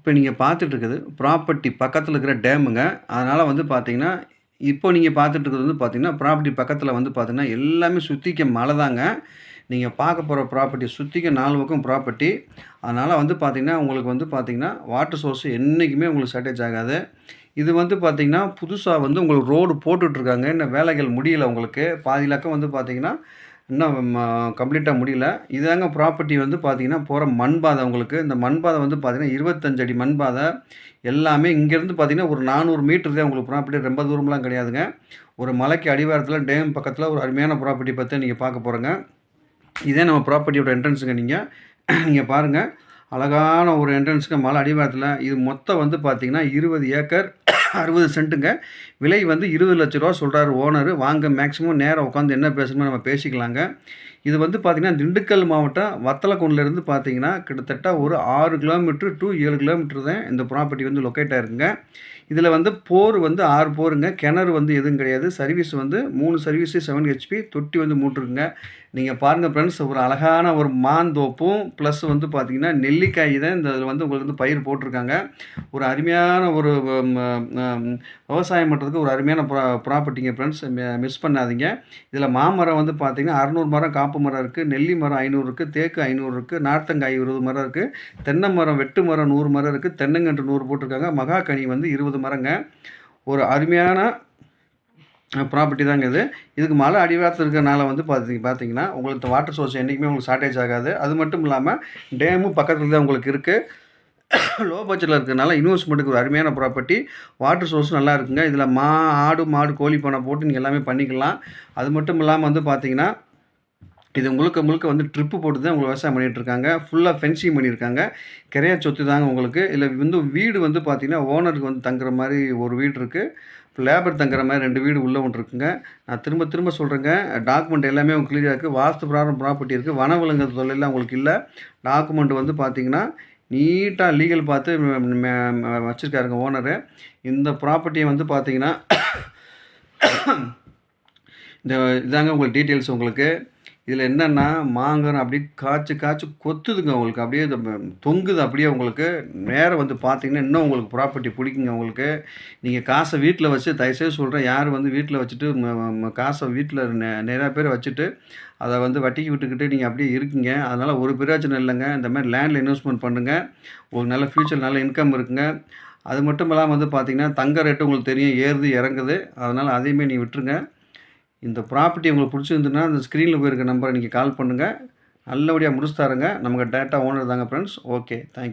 இப்போ நீங்கள் பார்த்துட்டு இருக்கிறது ப்ராப்பர்ட்டி பக்கத்தில் இருக்கிற டேமுங்க. அதனால் வந்து பார்த்தீங்கன்னா, இப்போ நீங்கள் பார்த்துட்டு இருக்கிறது வந்து பார்த்தீங்கன்னா, ப்ராப்பர்ட்டி பக்கத்தில் வந்து பார்த்தீங்கன்னா, எல்லாமே சுத்திக்க மலை தாங்க. நீங்க பார்க்க போற ப்ராப்பர்ட்டி சுத்திக்க 4 பக்கம் ப்ராப்பர்ட்டி. அதனால வந்து பார்த்தீங்கன்னா, உங்களுக்கு வந்து பார்த்தீங்கன்னா, வாட்டர் சோர்ஸ் என்னைக்குமே உங்களுக்கு ஷார்ட்டேஜ் ஆகாது. இது வந்து பார்த்தீங்கன்னா, புதுசா வந்து உங்களுக்கு ரோடு போட்டுட்ருக்காங்க. இன்னும் வேலைகள் முடியல உங்களுக்கு. பாதி இலக்கம் வந்து பார்த்தீங்கன்னா, இன்னும் கம்ப்ளீட்டா முடியல. இதாங்க ப்ராப்பர்ட்டி வந்து பார்த்தீங்கன்னா, போற மண் பாதை உங்களுக்கு. இந்த மண் பாதை வந்து பார்த்தீங்கன்னா, 25 அடி மண் பாதை. எல்லாமே இங்கேருந்து பார்த்தீங்கன்னா, ஒரு 400 மீட்டர் தான் உங்களுக்கு ப்ராப்பர்ட்டி. ரொம்ப தூரம்லாம் கிடையாதுங்க. ஒரு மலைக்கு அடிவாரத்தில, டேம் பக்கத்தில ஒரு அருமையான ப்ராப்பர்ட்டி பத்தி நீங்க பார்க்க போறோங்க. இதே நம்ம ப்ராப்பர்ட்டியோட என்ட்ரன்ஸுங்க நீங்க. நீங்க பாருங்க. அழகான ஒரு என்ட்ரன்ஸுங்க மலை அடிவாரத்தில. இது மொத்தம் வந்து பார்த்தீங்கன்னா, 20 ஏக்கர் 60 சென்ட்டுங்க. விலை வந்து ரூ. 20,00,000 சொல்றாரு ஓனரு. வாங்க மேக்ஸிமம் நேரா உட்காந்து என்ன பேசணுமோ நம்ம பேசிக்கலாங்க. இது வந்து பார்த்தீங்கன்னா, திண்டுக்கல் மாவட்டம் வத்தலக்குண்டுலேருந்து பார்த்தீங்கன்னா, கிட்டத்தட்ட ஒரு 6 கிலோமீட்டர் டூ 7 கிலோமீட்டர் தான் இந்த ப்ராப்பர்ட்டி வந்து லொக்கேட் ஆயிருக்குங்க. இதில வந்து போர் வந்து 6 போருங்க. கிணறு வந்து எதுவும் கிடையாது. சர்வீஸ் வந்து 3 சர்வீஸு 7 ஹெச்பி. தொட்டி வந்து 3 இருக்குங்க. நீங்க பாருங்க ஃப்ரெண்ட்ஸ், ஒரு அழகான ஒரு மாந்தோப்பும், ப்ளஸ் வந்து பார்த்தீங்கன்னா, நெல்லிக்காய் தான் இந்த இதில வந்து உங்களுக்கு வந்து பயிர் போட்டிருக்காங்க. ஒரு அருமையான ஒரு ம அம் விவசாயம் பண்ணுறதுக்கு ஒரு அருமையான ப்ராப்பர்ட்டிங்க ஃப்ரெண்ட்ஸ். மிஸ் பண்ணாதீங்க. இதில மாமரம் வந்து பார்த்தீங்கன்னா, 600 மரம் காப்பு மரம் இருக்கு. நெல்லி மரம் 500 இருக்கு. தேக்கு 500 இருக்கு. நார்த்தங்காய் 20 மரம் இருக்கு. தென்னை மரம் வெட்டு மரம் 100 மரம் இருக்கு. தென்னங்கன்று 100 போட்டிருக்காங்க. மகாகனி வந்து 20 மரங்க. ஒரு அருமையான ப்ராப்பர்ட்டி தாங்க இது. இதுக்கு மலை அடிவாரத்துல இருக்கிறனால வந்து பார்த்தீங்கன்னா, உங்களுக்கு வாட்டர் சோர்ஸ் என்னைக்குமே உங்களுக்கு ஷார்ட்டேஜ் ஆகாது. அது மட்டும் இல்லாம டேமும் பக்கத்துல தான் உங்களுக்கு இருக்கு. லோ பட்ஜெட்ல இருக்கிறனால இன்வெஸ்ட்மென்ட்க்கு ஒரு அருமையான ப்ராப்பர்ட்டி. வாட்டர் சோர்ஸும் நல்லா இருக்குங்க. இதில ஆடு, மாடு, கோழி பண்ணை போட்டு நீங்க எல்லாமே பண்ணிக்கலாம். அது மட்டும் இல்லாம வந்து பார்த்தீங்கன்னா, இது முழுக்க முழுக்க வந்து ட்ரிப்பு போட்டு தான் உங்களுக்கு விவசாயம் பண்ணிட்டுருக்காங்க. ஃபுல்லா ஃபென்சிங் பண்ணியிருக்காங்க. கிரைய சொத்து தாங்க உங்களுக்கு. இதில வந்து வீடு வந்து பார்த்தீங்கன்னா, ஓனருக்கு வந்து தங்குற மாரி ஒரு வீடு இருக்கு. லேபர் தங்குற மாரி 2 வீடு உள்ள ஒண்ணு இருக்குங்க. நான் திரும்ப திரும்ப சொல்றேங்க. டாக்குமெண்ட் எல்லாமே உங்களுக்கு கிளியரா இருக்கு. வாஸ்து பிரகாரம் ப்ராப்பர்ட்டி இருக்கு. வனவிலங்கு தொல்லைலாம் உங்களுக்கு இல்ல. டாக்குமெண்ட் வந்து பார்த்தீங்கன்னா, நீட்டா லீகல் பார்த்து வச்சிருக்காருங்க ஓனரு. இந்த ப்ராப்பர்ட்டிய வந்து பார்த்தீங்கன்னா, இதாங்க உங்களுக்கு டீட்டெயில்ஸ் உங்களுக்கு. இதில என்னன்னா, மாங்கன்னு அப்படியே காய்ச்சு காய்ச்சு கொத்துதுங்க உங்களுக்கு. அப்படியே தொங்குது அப்படியே உங்களுக்கு. நேரா வந்து பார்த்தீங்கன்னா, இன்னும் உங்களுக்கு ப்ராப்பர்ட்டி பிடிக்குங்க உங்களுக்கு. நீங்க காச வீட்ல வச்சு தயவுசெய்து சொல்றேன், யாரும் வந்து வீட்ல வச்சுட்டு காச வீட்ல நிறையா பேர் வச்சுட்டு, அத வந்து வட்டிக்கு விட்டுக்கிட்டு நீங்க அப்படியே இருக்கீங்க. அதனால ஒரு பிரயோஜனம் இல்லங்க. இந்த மாரி லேண்ட்ல இன்வெஸ்ட்மென்ட் பண்ணுங்க. ஒரு நல்ல ஃபியூச்சர் நல்ல இன்கம் இருக்குங்க. அது மட்டும் இல்லாம வந்து பார்த்தீங்கன்னா, தங்க ரேட்டு உங்களுக்கு தெரியும் ஏறுது, இறங்குது. அதனால அதையுமே நீங்க விட்டுருங்க. இந்த ப்ராப்பர்ட்டி உங்களுக்கு பிடிச்சிருந்ததுன்னா, அந்த ஸ்க்ரீன்ல போயிருக்க நம்பர நீங்க கால் பண்ணுங்க. நல்லபடியா முடிச்சு தரேங்க. நமக்கு டேட்டா ஓனர் தாங்க ஃப்ரெண்ட்ஸ். ஓகே. Thank you.